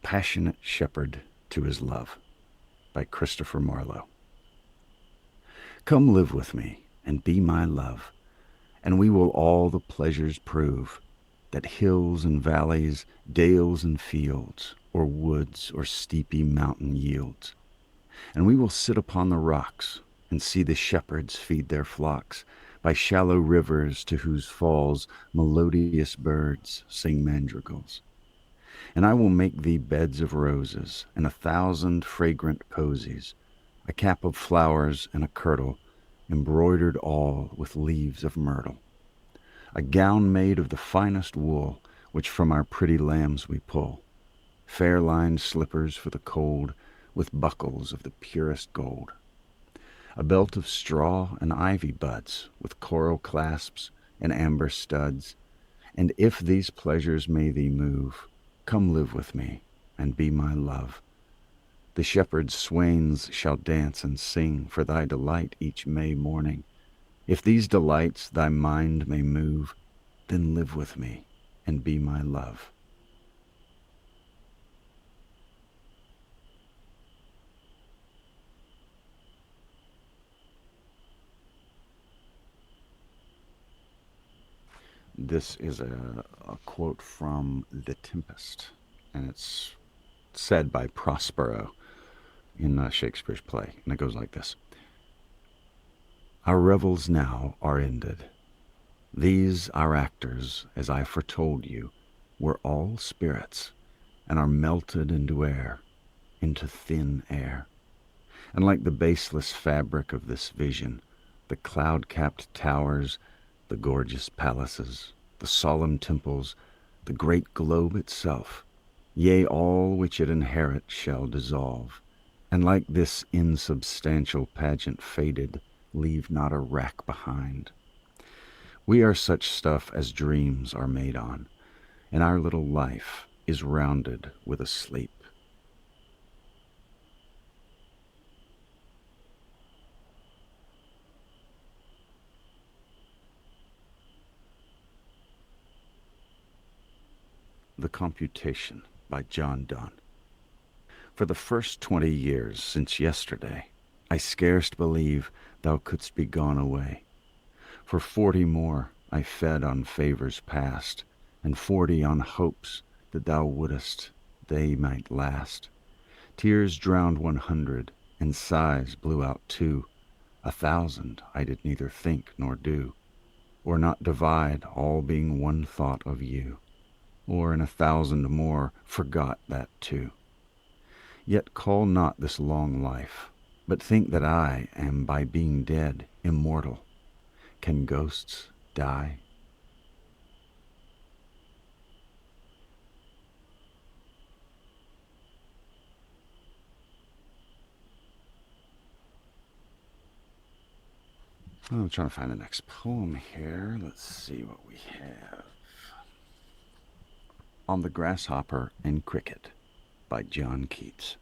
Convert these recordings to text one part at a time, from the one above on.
Passionate Shepherd to His Love by Christopher Marlowe. Come live with me and be my love, and we will all the pleasures prove that hills and valleys, dales and fields, or woods or steepy mountain yields. And we will sit upon the rocks and see the shepherds feed their flocks by shallow rivers to whose falls melodious birds sing madrigals. And I will make thee beds of roses and 1,000 fragrant posies, a cap of flowers and a kirtle, embroidered all with leaves of myrtle, a gown made of the finest wool, which from our pretty lambs we pull, fair-lined slippers for the cold, with buckles of the purest gold, a belt of straw and ivy buds, with coral clasps and amber studs. And if these pleasures may thee move, come live with me and be my love. The shepherd's swains shall dance and sing for thy delight each May morning. If these delights thy mind may move, then live with me and be my love. This is a quote from The Tempest, and it's said by Prospero in Shakespeare's play, and it goes like this. Our revels now are ended. These our actors, as I foretold you, were all spirits, and are melted into air, into thin air. And like the baseless fabric of this vision, the cloud-capped towers, the gorgeous palaces, the solemn temples, the great globe itself, yea, all which it inherit shall dissolve, and like this insubstantial pageant faded, leave not a rack behind. We are such stuff as dreams are made on, and our little life is rounded with a sleep. The Computation by John Donne. For the first 20 years since yesterday, I scarce believe thou couldst be gone away. For 40 more I fed on favours past, and 40 on hopes that thou wouldest they might last. Tears drowned 100, and sighs blew out 2. 1,000 I did neither think nor do, or not divide, all being one thought of you, or in 1,000 more forgot that too. Yet call not this long life, but think that I am by being dead immortal. Can ghosts die? I'm trying to find the next poem here. Let's see what we have. On the Grasshopper and Cricket by John Keats.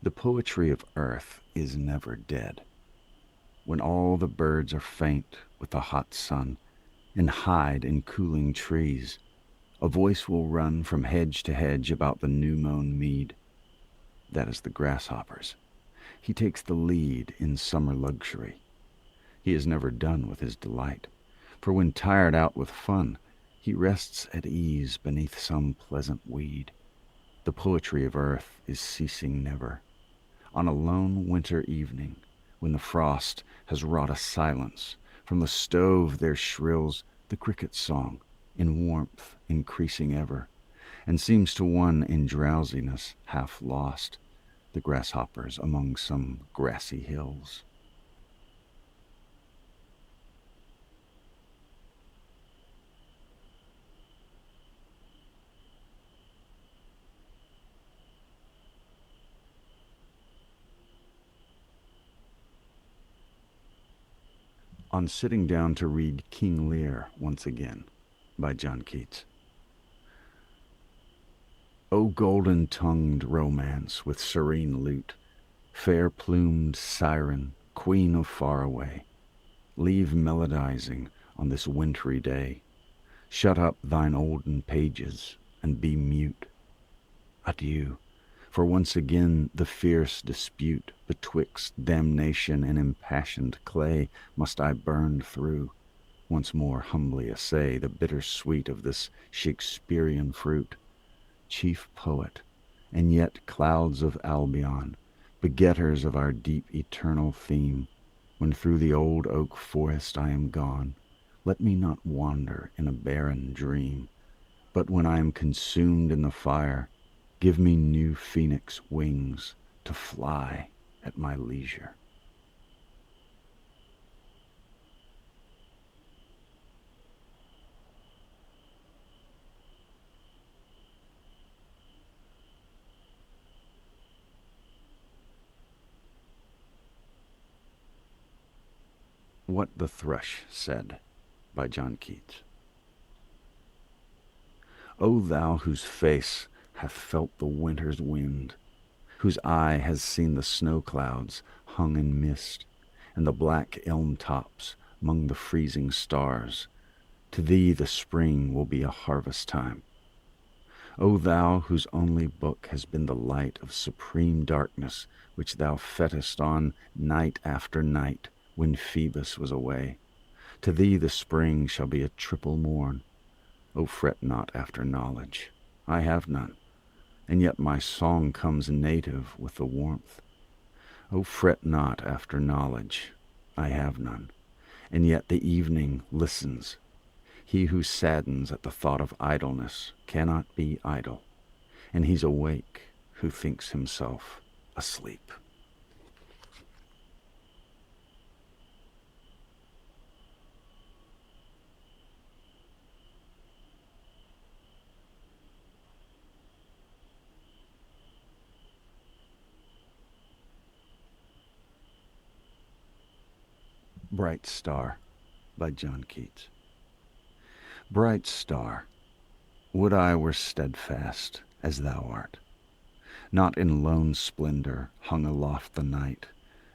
The poetry of earth is never dead. When all the birds are faint with the hot sun, and hide in cooling trees, a voice will run from hedge to hedge about the new-mown mead. That is the grasshopper's. He takes the lead in summer luxury. He is never done with his delight, for when tired out with fun, he rests at ease beneath some pleasant weed. The poetry of earth is ceasing never. On a lone winter evening, when the frost has wrought a silence, from the stove there shrills the cricket's song, in warmth increasing ever, and seems to one in drowsiness half lost, the grasshoppers among some grassy hills. On Sitting Down to Read King Lear Once Again by John Keats. O golden-tongued romance with serene lute, fair-plumed siren, queen of faraway, leave melodizing on this wintry day. Shut up thine olden pages and be mute. Adieu, for once again the fierce dispute betwixt damnation and impassioned clay must I burn through, once more humbly essay the bitter sweet of this Shakespearean fruit. Chief poet, and yet clouds of Albion, begetters of our deep eternal theme, when through the old oak forest I am gone, let me not wander in a barren dream, but when I am consumed in the fire, give me new phoenix wings to fly at my leisure. What the Thrush Said by John Keats. O thou whose face hath felt the winter's wind, whose eye has seen the snow clouds hung in mist, and the black elm tops 'mong the freezing stars, to thee the spring will be a harvest time. O thou whose only book has been the light of supreme darkness, which thou fettest on night after night when Phoebus was away, to thee the spring shall be a triple morn. O fret not after knowledge, I have none, and yet my song comes native with the warmth. O fret not after knowledge, I have none, and yet the evening listens. He who saddens at the thought of idleness cannot be idle, and he's awake who thinks himself asleep. Bright Star by John Keats. Bright star, would I were steadfast as thou art, not in lone splendor hung aloft the night,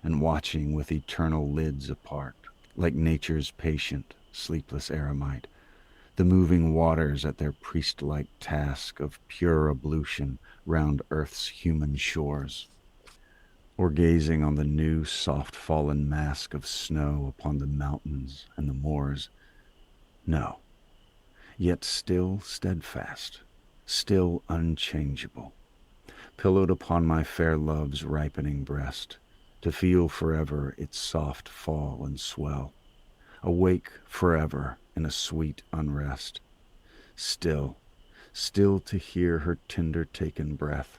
and watching with eternal lids apart, like nature's patient, sleepless eremite, the moving waters at their priest-like task of pure ablution round earth's human shores, or gazing on the new soft-fallen mask of snow upon the mountains and the moors. No, yet still steadfast, still unchangeable, pillowed upon my fair love's ripening breast, to feel forever its soft fall and swell, awake forever in a sweet unrest, still, still to hear her tender taken breath,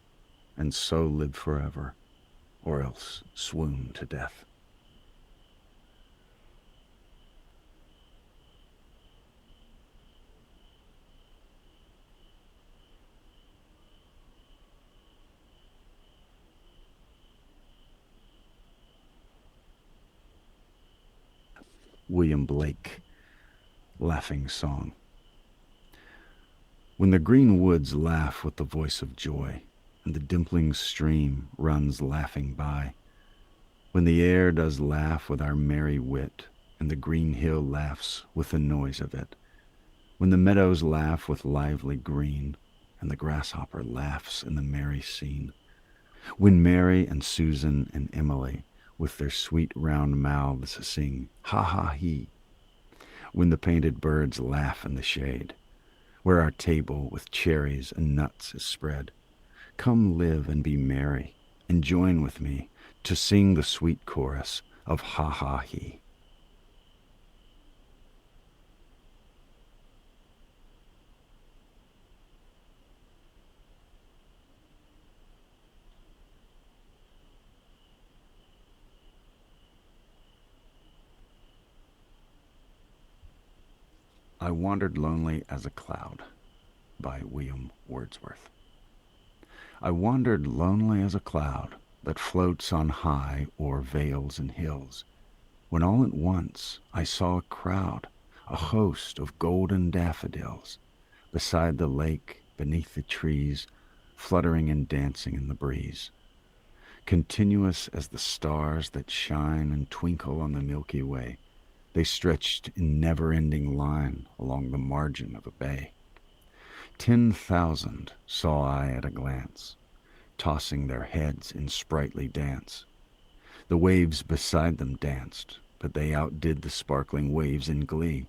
and so live forever, or else swoon to death. William Blake, Laughing Song. When the green woods laugh with the voice of joy, and the dimpling stream runs laughing by, when the air does laugh with our merry wit, and the green hill laughs with the noise of it, when the meadows laugh with lively green, and the grasshopper laughs in the merry scene, when Mary and Susan and Emily with their sweet round mouths sing ha ha he, when the painted birds laugh in the shade, where our table with cherries and nuts is spread, come live and be merry, and join with me to sing the sweet chorus of ha ha he. I Wandered Lonely as a Cloud by William Wordsworth. I wandered lonely as a cloud that floats on high o'er vales and hills, when all at once I saw a crowd, a host of golden daffodils, beside the lake, beneath the trees, fluttering and dancing in the breeze. Continuous as the stars that shine and twinkle on the Milky Way, they stretched in never-ending line along the margin of a bay. 10,000 saw I at a glance, tossing their heads in sprightly dance. The waves beside them danced, but they outdid the sparkling waves in glee.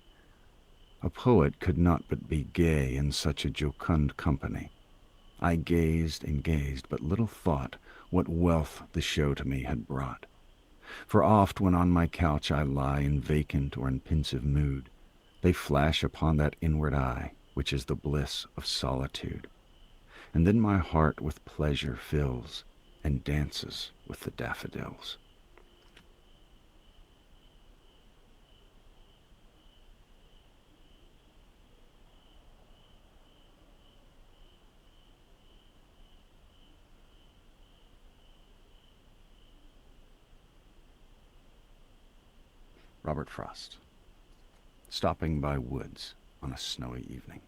A poet could not but be gay in such a jocund company. I gazed and gazed, but little thought what wealth the show to me had brought. For oft when on my couch I lie in vacant or in pensive mood, they flash upon that inward eye, which is the bliss of solitude. And then my heart with pleasure fills, and dances with the daffodils. Robert Frost. Stopping by woods on a snowy evening.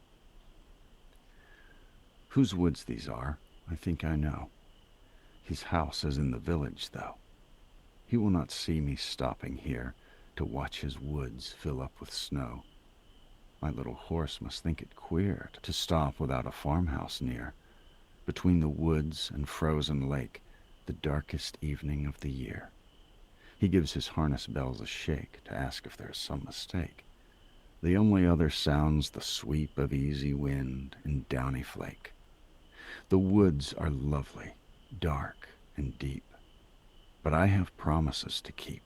Whose woods these are, I think I know. His house is in the village, though. He will not see me stopping here to watch his woods fill up with snow. My little horse must think it queer to stop without a farmhouse near, between the woods and frozen lake, the darkest evening of the year. He gives his harness bells a shake to ask if there's some mistake. The only other sound's the sweep of easy wind and downy flake. The woods are lovely, dark and deep, but I have promises to keep,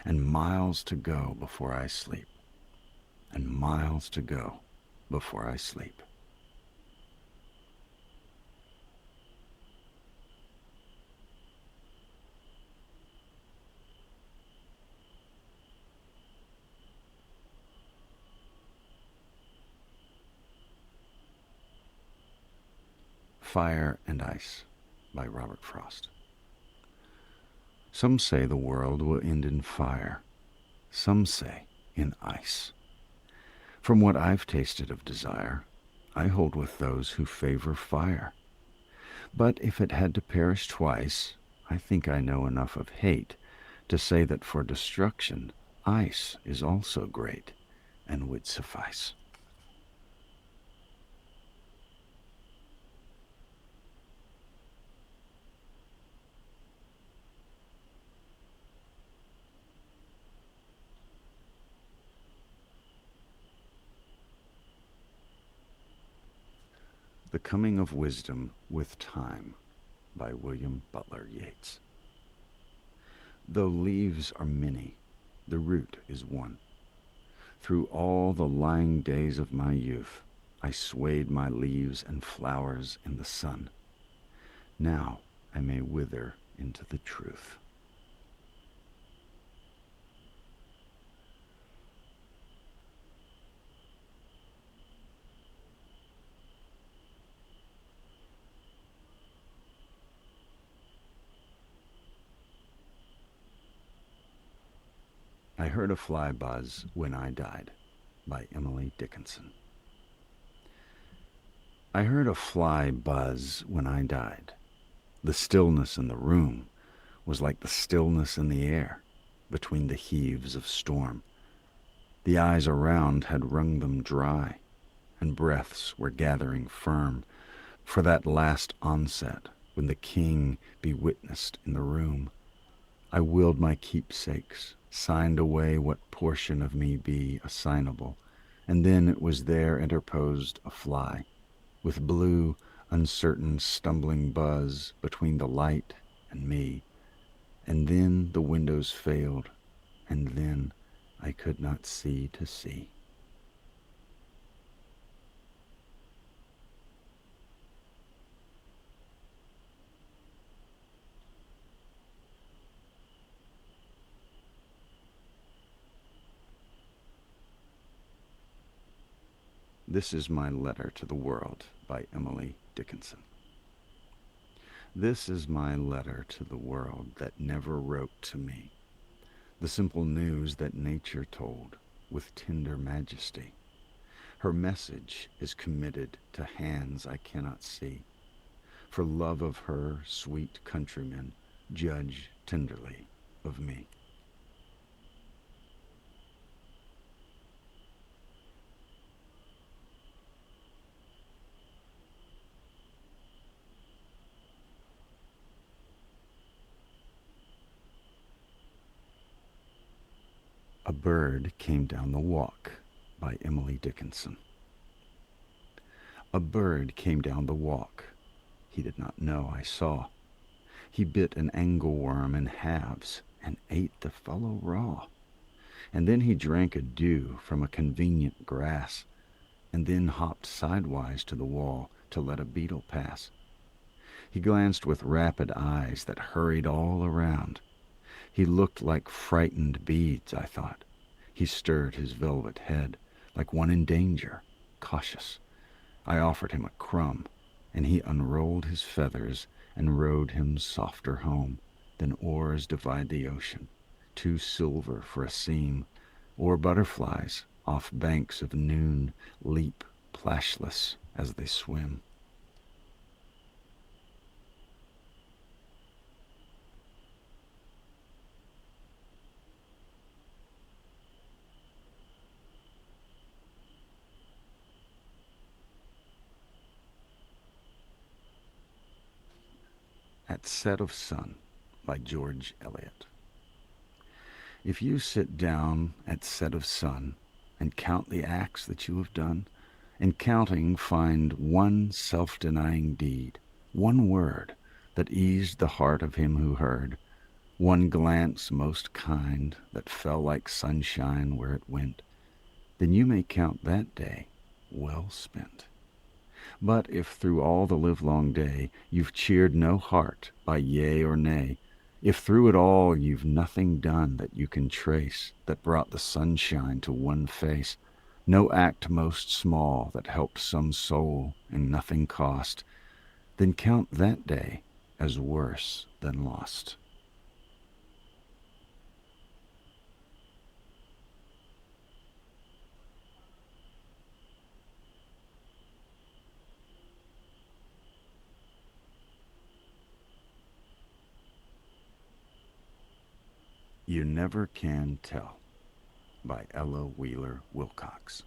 and miles to go before I sleep, and miles to go before I sleep. Fire and Ice by Robert Frost. Some say the world will end in fire, some say in ice. From what I've tasted of desire, I hold with those who favor fire. But if it had to perish twice, I think I know enough of hate to say that for destruction, ice is also great and would suffice. The Coming of Wisdom with Time by William Butler Yeats. Though leaves are many, the root is one. Through all the lying days of my youth, I swayed my leaves and flowers in the sun. Now I may wither into the truth. I Heard a Fly Buzz When I Died by Emily Dickinson. I heard a fly buzz when I died. The stillness in the room was like the stillness in the air between the heaves of storm. The eyes around had wrung them dry, and breaths were gathering firm for that last onset when the king be witnessed in the room. I willed my keepsakes, signed away what portion of me be assignable, and then it was there interposed a fly, with blue, uncertain, stumbling buzz between the light and me. And then the windows failed, and then I could not see to see. This is My Letter to the World by Emily Dickinson. This is my letter to the world that never wrote to me, the simple news that nature told with tender majesty. Her message is committed to hands I cannot see. For love of her, sweet countrymen, judge tenderly of me. bird came down the walk by Emily Dickinson. A bird came down the walk. He did not know I saw. He bit an angleworm in halves and ate the fellow raw. And then he drank a dew from a convenient grass, and then hopped sidewise to the wall to let a beetle pass. He glanced with rapid eyes that hurried all around. He looked like frightened beads, I thought. He stirred his velvet head like one in danger, cautious. I offered him a crumb, and he unrolled his feathers and rowed him softer home than oars divide the ocean, too silver for a seam, or butterflies off banks of noon leap plashless as they swim. At Set of Sun by George Eliot. If you sit down at set of sun and count the acts that you have done, and counting find one self-denying deed, one word that eased the heart of him who heard, one glance most kind that fell like sunshine where it went, then you may count that day well spent. But if through all the livelong day you've cheered no heart by yea or nay, if through it all you've nothing done that you can trace that brought the sunshine to one face, no act most small that helped some soul and nothing cost, then count that day as worse than lost. You Never Can Tell by Ella Wheeler Wilcox.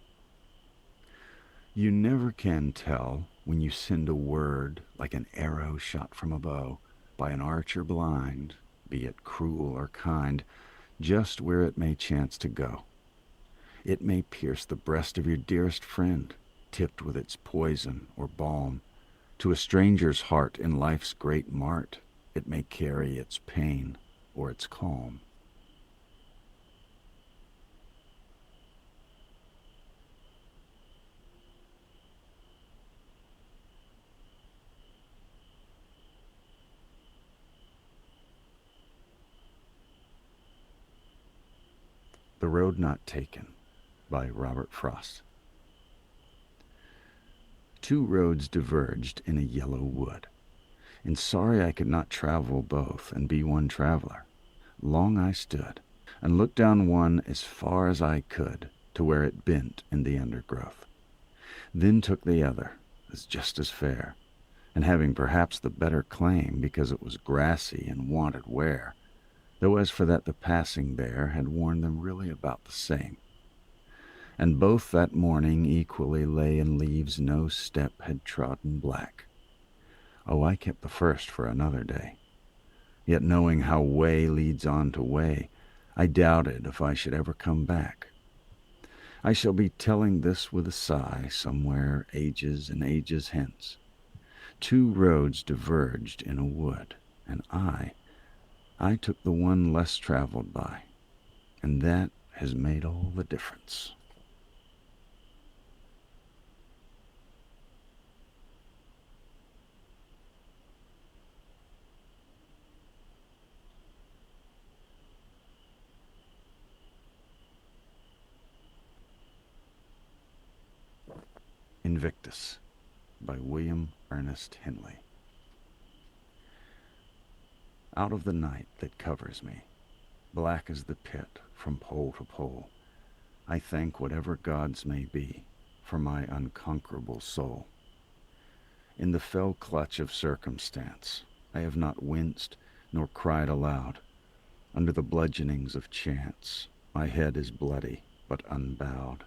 You never can tell when you send a word like an arrow shot from a bow by an archer blind, be it cruel or kind, just where it may chance to go. It may pierce the breast of your dearest friend, tipped with its poison or balm. To a stranger's heart in life's great mart, it may carry its pain or its calm. The Road Not Taken by Robert Frost. Two roads diverged in a yellow wood, and sorry I could not travel both and be one traveler. Long I stood, and looked down one as far as I could to where it bent in the undergrowth. Then took the other, as just as fair, and having perhaps the better claim because it was grassy and wanted wear, though as for that the passing there had worn them really about the same. And both that morning equally lay in leaves no step had trodden black. Oh, I kept the first for another day. Yet knowing how way leads on to way, I doubted if I should ever come back. I shall be telling this with a sigh somewhere ages and ages hence. Two roads diverged in a wood, and I took the one less traveled by, and that has made all the difference. Invictus by William Ernest Henley. Out of the night that covers me, black as the pit from pole to pole, I thank whatever gods may be for my unconquerable soul. In the fell clutch of circumstance, I have not winced nor cried aloud. Under the bludgeonings of chance, my head is bloody but unbowed.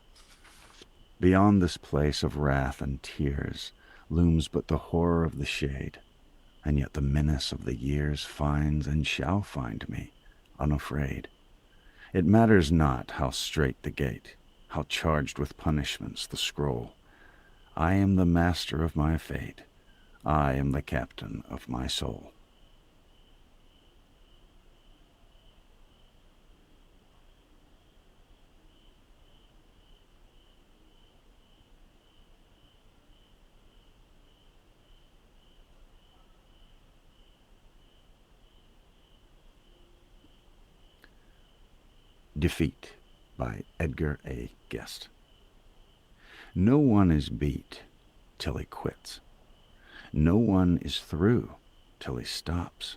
Beyond this place of wrath and tears looms but the horror of the shade, and yet the menace of the years finds and shall find me unafraid. It matters not how strait the gate, how charged with punishments the scroll. I am the master of my fate. I am the captain of my soul. Defeat by Edgar A. Guest. No one is beat till he quits. No one is through till he stops.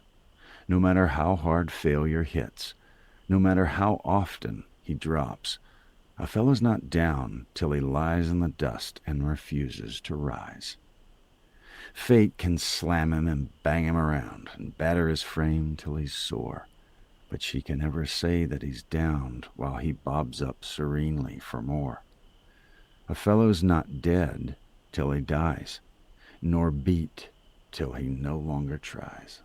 No matter how hard failure hits, no matter how often he drops, a fellow's not down till he lies in the dust and refuses to rise. Fate can slam him and bang him around and batter his frame till he's sore, but she can never say that he's downed while he bobs up serenely for more. A fellow's not dead till he dies, nor beat till he no longer tries.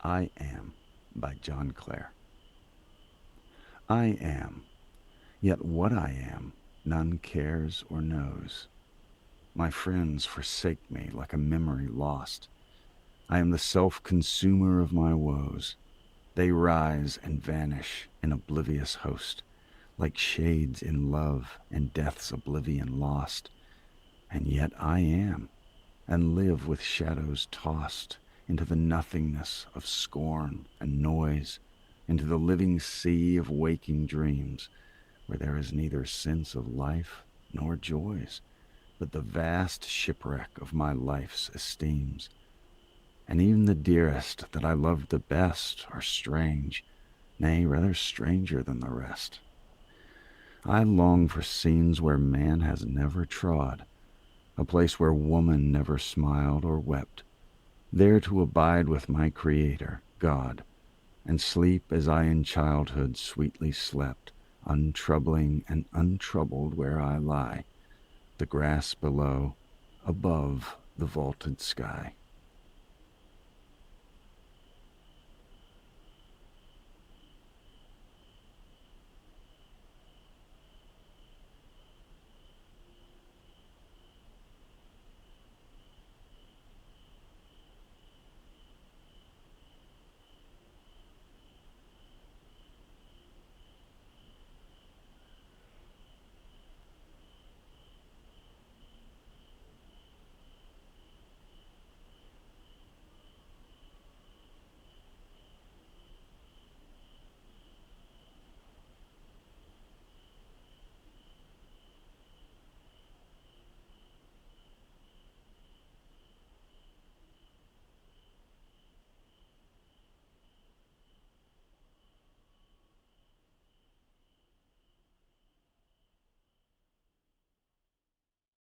I Am by John Clare. I am, yet what I am none cares or knows. My friends forsake me like a memory lost. I am the self-consumer of my woes. They rise and vanish in oblivious host, like shades in love and death's oblivion lost. And yet I am, and live with shadows tossed into the nothingness of scorn and noise, into the living sea of waking dreams, where there is neither sense of life nor joys, but the vast shipwreck of my life's esteems. And even the dearest that I loved the best are strange, nay, rather stranger than the rest. I long for scenes where man has never trod, a place where woman never smiled or wept, there to abide with my Creator, God, and sleep as I in childhood sweetly slept, untroubling and untroubled where I lie, the grass below, above the vaulted sky.